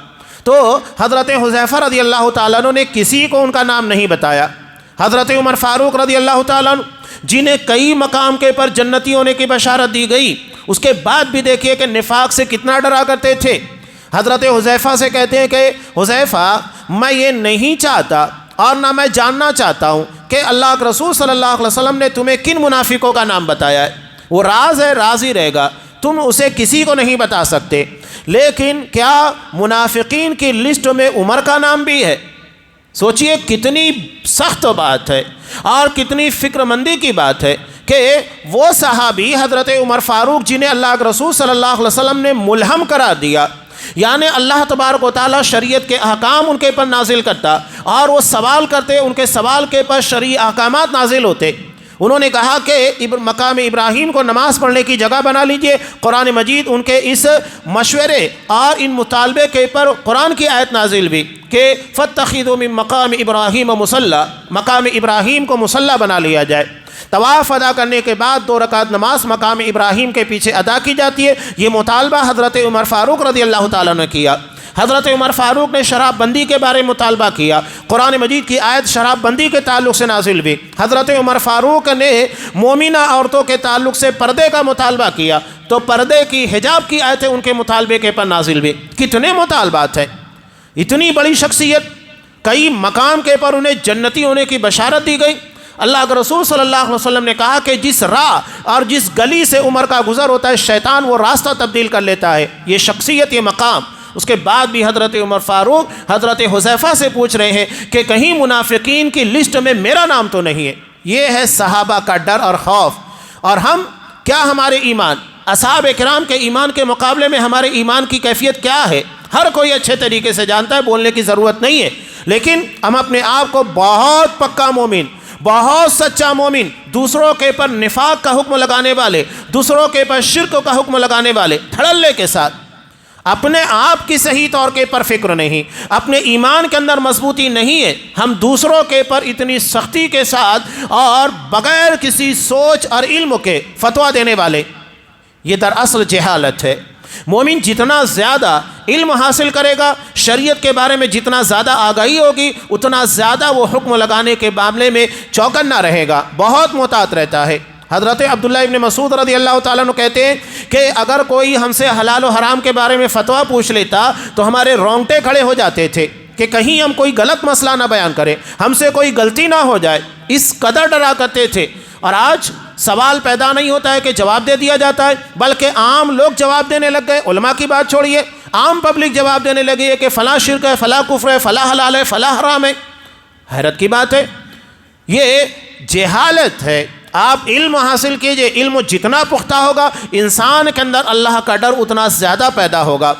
تو حضرت حذیفہ رضی اللہ تعالیٰ عنہ نے کسی کو ان کا نام نہیں بتایا۔ حضرت عمر فاروق رضی اللہ تعالیٰ عنہ جنہیں کئی مقام کے پر جنتی ہونے کی بشارت دی گئی، اس کے بعد بھی دیکھیے کہ نفاق سے کتنا ڈرا کرتے تھے۔ حضرت حذیفہ سے کہتے ہیں کہ حذیفہ، میں یہ نہیں چاہتا اور نہ میں جاننا چاہتا ہوں کہ اللہ کے رسول صلی اللہ علیہ وسلم نے تمہیں کن منافقوں کا نام بتایا ہے، وہ راز ہے، راز ہی رہے گا، تم اسے کسی کو نہیں بتا سکتے۔ لیکن کیا منافقین کی لسٹ میں عمر کا نام بھی ہے؟ سوچئے کتنی سخت بات ہے اور کتنی فکر مندی کی بات ہے کہ وہ صحابی حضرت عمر فاروق جنہیں اللہ کے رسول صلی اللہ علیہ وسلم نے ملہم قرار دیا، یعنی اللہ تبارک و تعالیٰ شریعت کے احکام ان کے پر نازل کرتا اور وہ سوال کرتے، ان کے سوال کے پر شرعی احکامات نازل ہوتے۔ انہوں نے کہا کہ مقام ابراہیم کو نماز پڑھنے کی جگہ بنا لیجئے، قرآن مجید ان کے اس مشورے اور ان مطالبے کے پر قرآن کی آیت نازل بھی کہ فَاتَّخِذُوا مِن مقام ابراہیم مصلی، مقام ابراہیم کو مصلی بنا لیا جائے۔ طواف ادا کرنے کے بعد 2 رکعت نماز مقام ابراہیم کے پیچھے ادا کی جاتی ہے۔ یہ مطالبہ حضرت عمر فاروق رضی اللہ تعالیٰ نے کیا۔ حضرت عمر فاروق نے شراب بندی کے بارے میں مطالبہ کیا، قرآن مجید کی آیت شراب بندی کے تعلق سے نازل بھی۔ حضرت عمر فاروق نے مومنہ عورتوں کے تعلق سے پردے کا مطالبہ کیا تو پردے کی حجاب کی آیتیں ان کے مطالبے کے پر نازل بھی۔ کتنے مطالبات ہیں، اتنی بڑی شخصیت، کئی مقام کے پر انہیں جنتی ہونے کی بشارت دی گئی، اللہ کے رسول صلی اللہ علیہ وسلم نے کہا کہ جس راہ اور جس گلی سے عمر کا گزر ہوتا ہے شیطان وہ راستہ تبدیل کر لیتا ہے. یہ شخصیت، یہ مقام. اس کے بعد بھی حضرت عمر فاروق حضرت حذیفہ سے پوچھ رہے ہیں کہ کہیں منافقین کی لسٹ میں میرا نام تو نہیں ہے. یہ ہے صحابہ کا ڈر اور خوف. اور ہم کیا، ہمارے ایمان اصحاب کرام کے ایمان کے مقابلے میں ہمارے ایمان کی کیفیت کیا ہے؟ ہر کوئی اچھے طریقے سے جانتا ہے، بولنے کی ضرورت نہیں ہے. لیکن ہم اپنے آپ کو بہت پکا مومن، بہت سچا مومن، دوسروں کے پر نفاق کا حکم لگانے والے، دوسروں کے پر شرک کا حکم لگانے والے دھڑلے کے ساتھ، اپنے آپ کی صحیح طور کے پر فکر نہیں، اپنے ایمان کے اندر مضبوطی نہیں ہے، ہم دوسروں کے پر اتنی سختی کے ساتھ اور بغیر کسی سوچ اور علم کے فتویٰ دینے والے، یہ دراصل جہالت ہے. مومن جتنا زیادہ علم حاصل کرے گا، شریعت کے بارے میں جتنا زیادہ آگاہی ہوگی، اتنا زیادہ وہ حکم لگانے کے معاملے میں چوکنا رہے گا، بہت محتاط رہتا ہے. حضرت عبداللہ ابن مسعود رضی اللہ تعالیٰ عنہ کہتے ہیں کہ اگر کوئی ہم سے حلال و حرام کے بارے میں فتویٰ پوچھ لیتا تو ہمارے رونگٹے کھڑے ہو جاتے تھے کہ کہیں ہم کوئی غلط مسئلہ نہ بیان کریں، ہم سے کوئی غلطی نہ ہو جائے. اس قدر ڈرا کرتے تھے. اور آج سوال پیدا نہیں ہوتا ہے کہ جواب دے دیا جاتا ہے، بلکہ عام لوگ جواب دینے لگ گئے. علماء کی بات چھوڑیے، عام پبلک جواب دینے لگی ہے کہ فلاں شرک ہے، فلاں کفر ہے، فلاں حلال ہے، فلاں حرام ہے. حیرت کی بات ہے، یہ جہالت ہے. آپ علم حاصل کیجئے، علم جتنا پختہ ہوگا انسان کے اندر اللہ کا ڈر اتنا زیادہ پیدا ہوگا.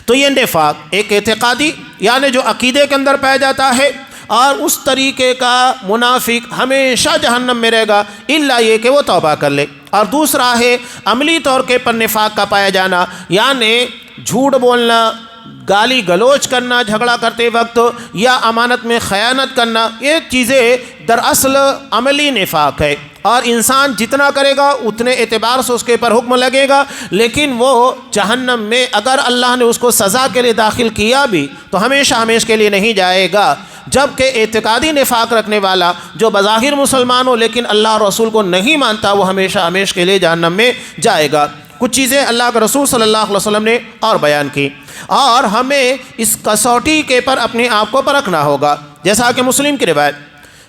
تو یہ نفاق ایک اعتقادی، یعنی جو عقیدے کے اندر پایا جاتا ہے، اور اس طریقے کا منافق ہمیشہ جہنم میں رہے گا الا یہ کہ وہ توبہ کر لے. اور دوسرا ہے عملی طور کے پر نفاق کا پایا جانا، یعنی جھوٹ بولنا، گالی گلوچ کرنا جھگڑا کرتے وقت، یا امانت میں خیانت کرنا. یہ چیزیں دراصل عملی نفاق ہے، اور انسان جتنا کرے گا اتنے اعتبار سے اس کے پر حکم لگے گا. لیکن وہ جہنم میں اگر اللہ نے اس کو سزا کے لیے داخل کیا بھی تو ہمیشہ ہمیشہ کے لیے نہیں جائے گا. جبکہ اعتقادی نفاق رکھنے والا جو بظاہر مسلمان ہو لیکن اللہ اور رسول کو نہیں مانتا، وہ ہمیشہ ہمیشہ کے لیے جہنم میں جائے گا. کچھ چیزیں اللہ کے رسول صلی اللہ علیہ وسلم نے اور بیان کی، اور ہمیں اس کسوٹی کے پر اپنے آپ کو پرکھنا ہوگا. جیسا کہ مسلم کی روایت،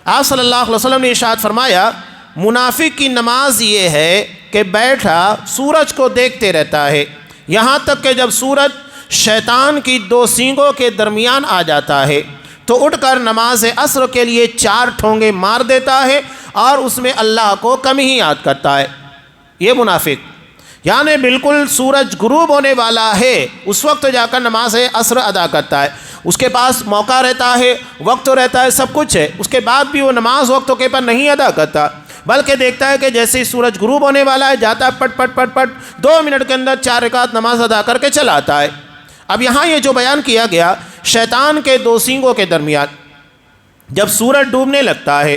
آپ صلی اللہ علیہ وسلم نے ارشاد فرمایا، منافق کی نماز یہ ہے کہ بیٹھا سورج کو دیکھتے رہتا ہے یہاں تک کہ جب سورج شیطان کی دو سینگوں کے درمیان آ جاتا ہے تو اٹھ کر نماز عصر کے لیے 4 ٹھونگے مار دیتا ہے اور اس میں اللہ کو کم ہی یاد کرتا ہے. یہ منافق، یعنی بالکل سورج غروب ہونے والا ہے اس وقت جا کر نماز عصر ادا کرتا ہے. اس کے پاس موقع رہتا ہے، وقت رہتا ہے، سب کچھ ہے، اس کے بعد بھی وہ نماز وقتوں کے پر نہیں ادا کرتا، بلکہ دیکھتا ہے کہ جیسے ہی سورج غروب ہونے والا ہے جاتا ہے پٹ پٹ پٹ پٹ 2 منٹ کے اندر 4 رکعت نماز ادا کر کے چلا آتا ہے. اب یہاں یہ جو بیان کیا گیا، شیطان کے 2 سینگوں کے درمیان جب سورج ڈوبنے لگتا ہے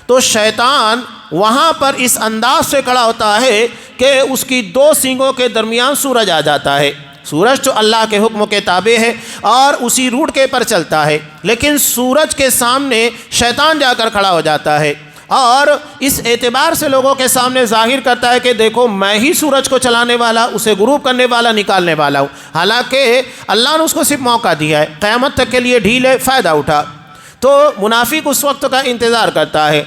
تو شیطان وہاں پر اس انداز سے کھڑا ہوتا ہے کہ اس کی 2 سینگوں کے درمیان سورج آ جاتا ہے. سورج تو اللہ کے حکم کے تابع ہے اور اسی روٹ کے پر چلتا ہے، لیکن سورج کے سامنے شیطان جا کر کھڑا ہو جاتا ہے اور اس اعتبار سے لوگوں کے سامنے ظاہر کرتا ہے کہ دیکھو میں ہی سورج کو چلانے والا، اسے غروب کرنے والا، نکالنے والا ہوں. حالانکہ اللہ نے اس کو صرف موقع دیا ہے، قیامت تک کے لیے ڈھیل ہے، فائدہ اٹھا. تو منافق اس وقت کا انتظار کرتا ہے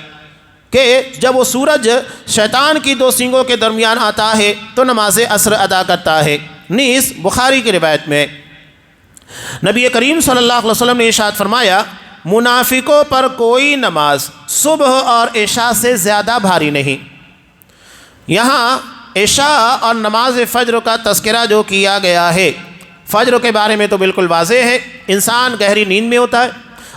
کہ جب وہ سورج شیطان کی 2 سینگوں کے درمیان آتا ہے تو نماز عصر ادا کرتا ہے. نیز بخاری کی روایت میں نبی کریم صلی اللہ علیہ وسلم نے ارشاد فرمایا، منافقوں پر کوئی نماز صبح اور عشاء سے زیادہ بھاری نہیں. یہاں عشاء اور نماز فجر کا تذکرہ جو کیا گیا ہے، فجر کے بارے میں تو بالکل واضح ہے، انسان گہری نیند میں ہوتا ہے،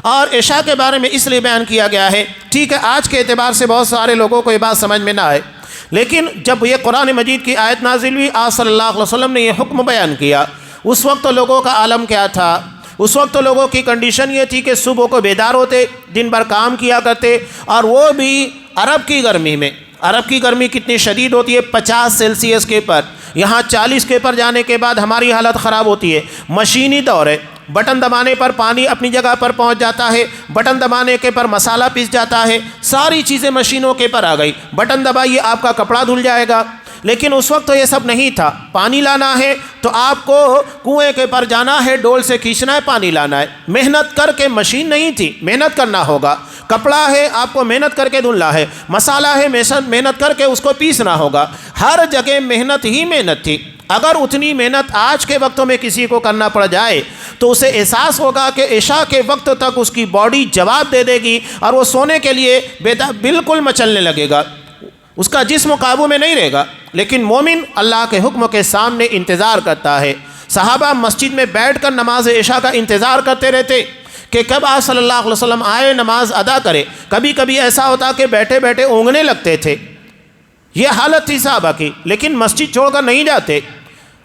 اور عشاء کے بارے میں اس لیے بیان کیا گیا ہے. ٹھیک ہے، آج کے اعتبار سے بہت سارے لوگوں کو یہ بات سمجھ میں نہ آئے، لیکن جب یہ قرآن مجید کی آیت نازل ہوئی، آپ صلی اللہ علیہ وسلم نے یہ حکم بیان کیا، اس وقت لوگوں کا عالم کیا تھا؟ اس وقت لوگوں کی کنڈیشن یہ تھی کہ صبح کو بیدار ہوتے، دن بھر کام کیا کرتے، اور وہ بھی عرب کی گرمی میں. عرب کی گرمی کتنی شدید ہوتی ہے، 50 سیلسیس کے پر، یہاں 40 کے پر جانے کے بعد ہماری حالت خراب ہوتی ہے. مشینی دور ہے، بٹن دبانے پر پانی اپنی جگہ پر پہنچ جاتا ہے، بٹن دبانے کے پر مسالہ پس جاتا ہے، ساری چیزیں مشینوں کے پر آ گئی. بٹن دبائیے آپ کا کپڑا دھل جائے گا. لیکن اس وقت تو یہ سب نہیں تھا. پانی لانا ہے تو آپ کو کنویں کے پر جانا ہے، ڈول سے کھینچنا ہے، پانی لانا ہے. محنت کر کے، مشین نہیں تھی، محنت کرنا ہوگا. کپڑا ہے آپ کو محنت کر کے دھلنا ہے، مسالہ ہے محنت کر کے اس کو پیسنا ہوگا، ہر جگہ محنت ہی محنت تھی۔ اگر اتنی محنت آج کے وقتوں میں کسی کو کرنا پڑ جائے تو اسے احساس ہوگا کہ عشاء کے وقت تک اس کی باڈی جواب دے دے گی اور وہ سونے کے لیے بالکل مچلنے لگے گا، اس کا جسم قابو میں نہیں رہے گا۔ لیکن مومن اللہ کے حکم کے سامنے انتظار کرتا ہے۔ صحابہ مسجد میں بیٹھ کر نماز عشاء کا انتظار کرتے رہتے کہ کب آپ صلی اللہ علیہ وسلم آئے نماز ادا کرے۔ کبھی کبھی ایسا ہوتا کہ بیٹھے بیٹھے اونگنے لگتے تھے، یہ حالت تھی صحابہ کی، لیکن مسجد چھوڑ کر نہیں جاتے۔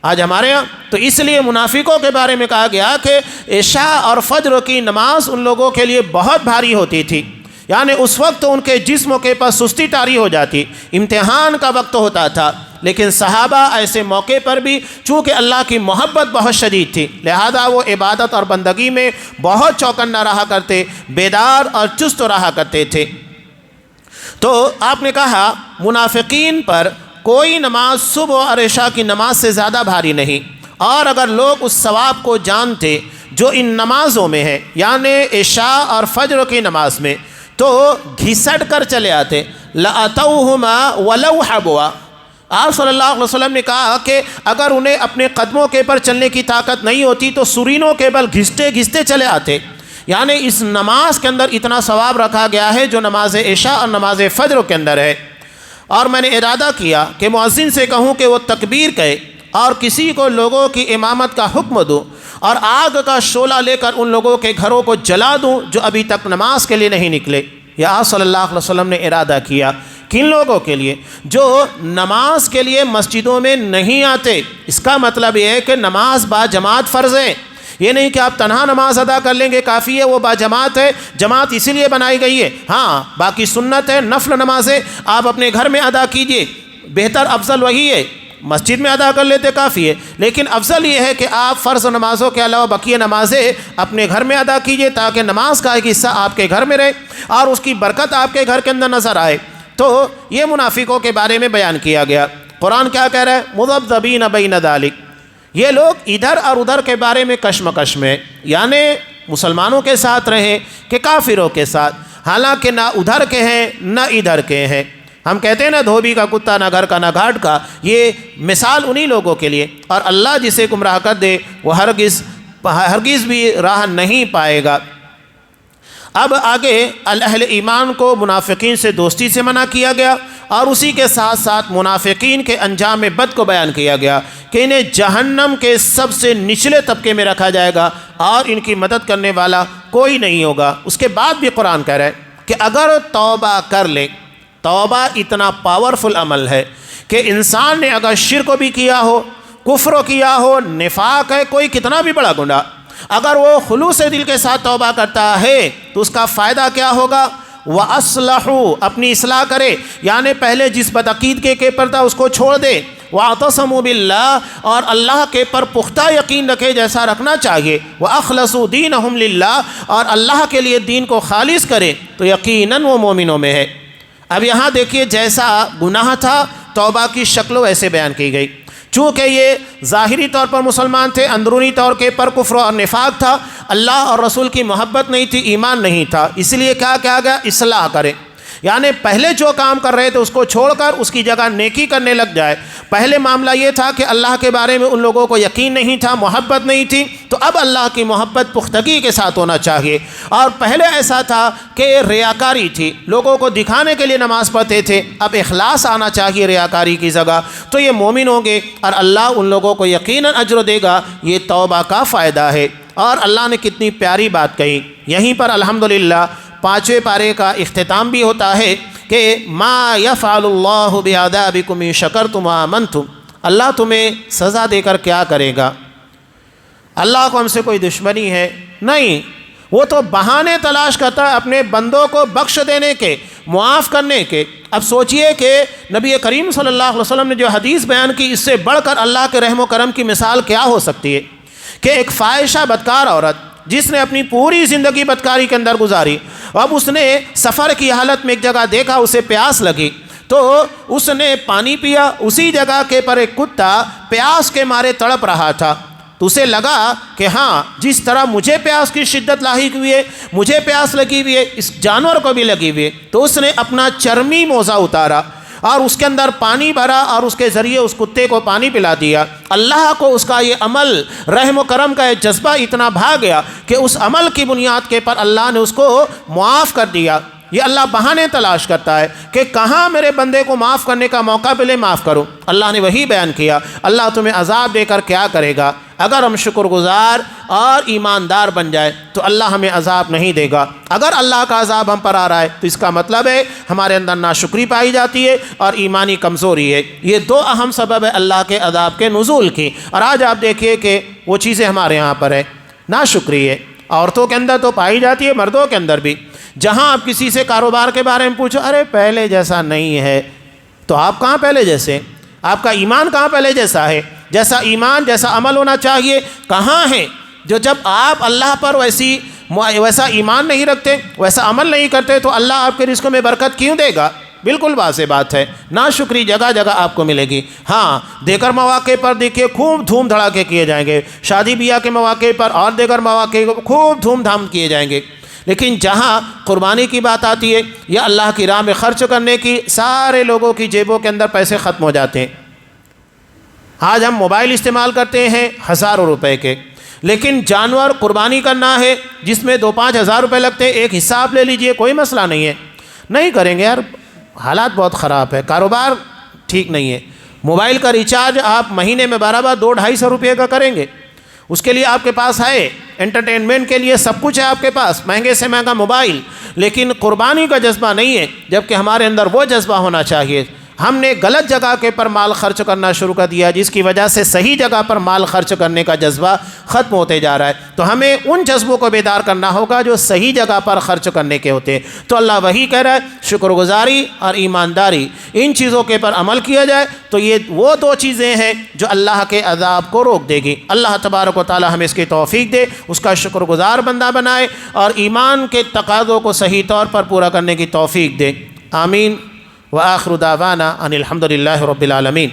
آج ہمارے ہاں تو اس لیے منافقوں کے بارے میں کہا گیا کہ عشاء اور فجر کی نماز ان لوگوں کے لیے بہت بھاری ہوتی تھی، یعنی اس وقت ان کے جسموں کے پاس سستی طاری ہو جاتی، امتحان کا وقت ہوتا تھا۔ لیکن صحابہ ایسے موقع پر بھی چونکہ اللہ کی محبت بہت شدید تھی، لہذا وہ عبادت اور بندگی میں بہت چوکنا رہا کرتے، بیدار اور چست رہا کرتے تھے۔ تو آپ نے کہا منافقین پر کوئی نماز صبح اور عشاء کی نماز سے زیادہ بھاری نہیں، اور اگر لوگ اس ثواب کو جانتے جو ان نمازوں میں ہے، یعنی عشاء اور فجر کی نماز میں، تو گھسٹ کر چلے آتے۔ لَأَتَوْهُمَا وَلَوْ حَبْوَا۔ آپ صلی اللہ علیہ وسلم نے کہا کہ اگر انہیں اپنے قدموں کے پر چلنے کی طاقت نہیں ہوتی تو سرینوں کے بل گھستے گھستے چلے آتے۔ یعنی اس نماز کے اندر اتنا ثواب رکھا گیا ہے جو نماز عشاء اور نماز فجر کے اندر ہے۔ اور میں نے ارادہ کیا کہ مؤذن سے کہوں کہ وہ تکبیر کہے اور کسی کو لوگوں کی امامت کا حکم دوں اور آگ کا شعلہ لے کر ان لوگوں کے گھروں کو جلا دوں جو ابھی تک نماز کے لیے نہیں نکلے۔ یا آپ صلی اللہ علیہ وسلم نے ارادہ کیا کن لوگوں کے لیے؟ جو نماز کے لیے مسجدوں میں نہیں آتے۔ اس کا مطلب یہ ہے کہ نماز با جماعت فرض ہے، یہ نہیں کہ آپ تنہا نماز ادا کر لیں گے کافی ہے، وہ با جماعت ہے، جماعت اسی لیے بنائی گئی ہے۔ ہاں باقی سنت ہے، نفل نمازیں آپ اپنے گھر میں ادا کیجئے، بہتر افضل وہی ہے، مسجد میں ادا کر لیتے کافی ہے، لیکن افضل یہ ہے کہ آپ فرض نمازوں کے علاوہ بقیہ نمازیں اپنے گھر میں ادا کیجئے تاکہ نماز کا ایک حصہ آپ کے گھر میں رہے اور اس کی برکت آپ کے گھر کے اندر نظر آئے۔ تو یہ منافقوں کے بارے میں بیان کیا گیا۔ قرآن کیا کہہ رہا ہے؟ مذبذبین بین ذالک، یہ لوگ ادھر اور ادھر کے بارے میں کشمکش میں، یعنی مسلمانوں کے ساتھ رہیں کہ کافروں کے ساتھ، حالانکہ نہ ادھر کے ہیں نہ ادھر کے ہیں۔ ہم کہتے ہیں نا دھوبی کا کتا نہ گھر کا نہ گھاٹ کا، یہ مثال انہی لوگوں کے لیے، اور اللہ جسے گمراہ کر دے وہ ہرگز بھی راہ نہیں پائے گا۔ اب آگے اہل ایمان کو منافقین سے دوستی سے منع کیا گیا اور اسی کے ساتھ ساتھ منافقین کے انجام بد کو بیان کیا گیا کہ انہیں جہنم کے سب سے نچلے طبقے میں رکھا جائے گا اور ان کی مدد کرنے والا کوئی نہیں ہوگا۔ اس کے بعد بھی قرآن کہہ رہا ہے کہ اگر توبہ کر لے، توبہ اتنا پاورفل عمل ہے کہ انسان نے اگر شرک بھی کیا ہو، کفر کیا ہو، نفاق ہے، کوئی کتنا بھی بڑا گناہ، اگر وہ خلوص دل کے ساتھ توبہ کرتا ہے تو اس کا فائدہ کیا ہوگا؟ وَأَصْلَحُوا، اپنی اصلاح کرے، یعنی پہلے جس بدعقیدگی کے پر تھا اس کو چھوڑ دے، وَاعْتَصَمُوا بِاللَّهِ، اور اللہ کے پر پختہ یقین رکھے جیسا رکھنا چاہیے، وَأَخْلَصُوا دِينَهُمْ لِلَّهِ، اور اللہ کے لیے دین کو خالص کرے تو یقیناً وہ مومنوں میں ہے۔ اب یہاں دیکھیے جیسا گناہ تھا توبہ کی شکل ویسے بیان کی گئی، چونکہ یہ ظاہری طور پر مسلمان تھے، اندرونی طور کے پر کفر اور نفاق تھا، اللہ اور رسول کی محبت نہیں تھی، ایمان نہیں تھا، اس لیے کیا کہا گیا؟ اصلاح کریں، یعنی پہلے جو کام کر رہے تھے اس کو چھوڑ کر اس کی جگہ نیکی کرنے لگ جائے۔ پہلے معاملہ یہ تھا کہ اللہ کے بارے میں ان لوگوں کو یقین نہیں تھا، محبت نہیں تھی، تو اب اللہ کی محبت پختگی کے ساتھ ہونا چاہیے۔ اور پہلے ایسا تھا کہ ریاکاری تھی، لوگوں کو دکھانے کے لیے نماز پڑھتے تھے، اب اخلاص آنا چاہیے ریاکاری کی جگہ، تو یہ مومن ہوں گے اور اللہ ان لوگوں کو یقیناً اجر دے گا۔ یہ توبہ کا فائدہ ہے۔ اور اللہ نے کتنی پیاری بات کہی، یہیں پر الحمدللہ 5ویں پارے کا اختتام بھی ہوتا ہے کہ ما یفعل اللہ بعذابکم ان شکرتم وآمنتم، اللہ تمہیں سزا دے کر کیا کرے گا؟ اللہ کو ہم سے کوئی دشمنی ہے؟ نہیں، وہ تو بہانے تلاش کرتا ہے اپنے بندوں کو بخش دینے کے، معاف کرنے کے۔ اب سوچئے کہ نبی کریم صلی اللہ علیہ وسلم نے جو حدیث بیان کی، اس سے بڑھ کر اللہ کے رحم و کرم کی مثال کیا ہو سکتی ہے کہ ایک فاحشہ بدکار عورت جس نے اپنی پوری زندگی بدکاری کے اندر گزاری، اب اس نے سفر کی حالت میں ایک جگہ دیکھا، اسے پیاس لگی تو اس نے پانی پیا، اسی جگہ کے پر ایک کتا پیاس کے مارے تڑپ رہا تھا، تو اسے لگا کہ ہاں جس طرح مجھے پیاس کی شدت لاحق ہوئی ہے، مجھے پیاس لگی ہوئی ہے، اس جانور کو بھی لگی ہوئی ہے، تو اس نے اپنا چرمی موزہ اتارا اور اس کے اندر پانی بھرا اور اس کے ذریعے اس کتے کو پانی پلا دیا۔ اللہ کو اس کا یہ عمل، رحم و کرم کا یہ جذبہ اتنا بھا گیا کہ اس عمل کی بنیاد کے پر اللہ نے اس کو معاف کر دیا۔ یہ اللہ بہانے تلاش کرتا ہے کہ کہاں میرے بندے کو معاف کرنے کا موقع ملے معاف کرو۔ اللہ نے وہی بیان کیا، اللہ تمہیں عذاب دے کر کیا کرے گا؟ اگر ہم شکر گزار اور ایماندار بن جائے تو اللہ ہمیں عذاب نہیں دے گا۔ اگر اللہ کا عذاب ہم پر آ رہا ہے تو اس کا مطلب ہے ہمارے اندر ناشکری پائی جاتی ہے اور ایمانی کمزوری ہے۔ یہ دو اہم سبب ہے اللہ کے عذاب کے نزول کی، اور آج آپ دیکھیے کہ وہ چیزیں ہمارے یہاں پر ہے۔ ناشکری ہے عورتوں کے اندر تو پائی جاتی ہے، مردوں کے اندر بھی۔ جہاں آپ کسی سے کاروبار کے بارے میں پوچھو، ارے پہلے جیسا نہیں ہے، تو آپ کہاں پہلے جیسے؟ آپ کا ایمان کہاں پہلے جیسا ہے؟ جیسا ایمان جیسا عمل ہونا چاہیے کہاں ہے؟ جو جب آپ اللہ پر ویسا ایمان نہیں رکھتے، ویسا عمل نہیں کرتے، تو اللہ آپ کے رزق میں برکت کیوں دے گا؟ بالکل واضح بات ہے۔ ناشکری جگہ جگہ آپ کو ملے گی۔ ہاں دیگر مواقع پر دیکھیے خوب دھوم دھڑاکے کیے جائیں گے، شادی بیاہ کے مواقع پر اور دیگر مواقع کو خوب دھوم دھام کیے جائیں گے، لیکن جہاں قربانی کی بات آتی ہے یا اللہ کی راہ میں خرچ کرنے کی، سارے لوگوں کی جیبوں کے اندر پیسے ختم ہو جاتے ہیں۔ آج ہم موبائل استعمال کرتے ہیں ہزاروں روپے کے، لیکن جانور قربانی کرنا ہے جس میں 2-5 ہزار روپے لگتے ہیں، ایک حساب لے لیجئے، کوئی مسئلہ نہیں ہے۔ نہیں کریں گے یار، حالات بہت خراب ہے، کاروبار ٹھیک نہیں ہے۔ موبائل کا ریچارج آپ مہینے میں برابر 200-250 روپے کا کریں گے، اس کے لیے آپ کے پاس ہے، انٹرٹینمنٹ کے لیے سب کچھ ہے آپ کے پاس، مہنگے سے مہنگا موبائل، لیکن قربانی کا جذبہ نہیں ہے، جبکہ ہمارے اندر وہ جذبہ ہونا چاہیے۔ ہم نے غلط جگہ کے پر مال خرچ کرنا شروع کر دیا، جس کی وجہ سے صحیح جگہ پر مال خرچ کرنے کا جذبہ ختم ہوتے جا رہا ہے۔ تو ہمیں ان جذبوں کو بیدار کرنا ہوگا جو صحیح جگہ پر خرچ کرنے کے ہوتے ہیں۔ تو اللہ وہی کہہ رہا ہے شکر گزاری اور ایمانداری، ان چیزوں کے پر عمل کیا جائے تو یہ وہ دو چیزیں ہیں جو اللہ کے عذاب کو روک دے گی۔ اللہ تبارک و تعالی ہمیں اس کی توفیق دے، اس کا شکر گزار بندہ بنائے اور ایمان کے تقاضوں کو صحیح طور پر پورا کرنے کی توفیق دے۔ آمین۔ وآخر دعوانا ان الحمد للہ رب العالمین۔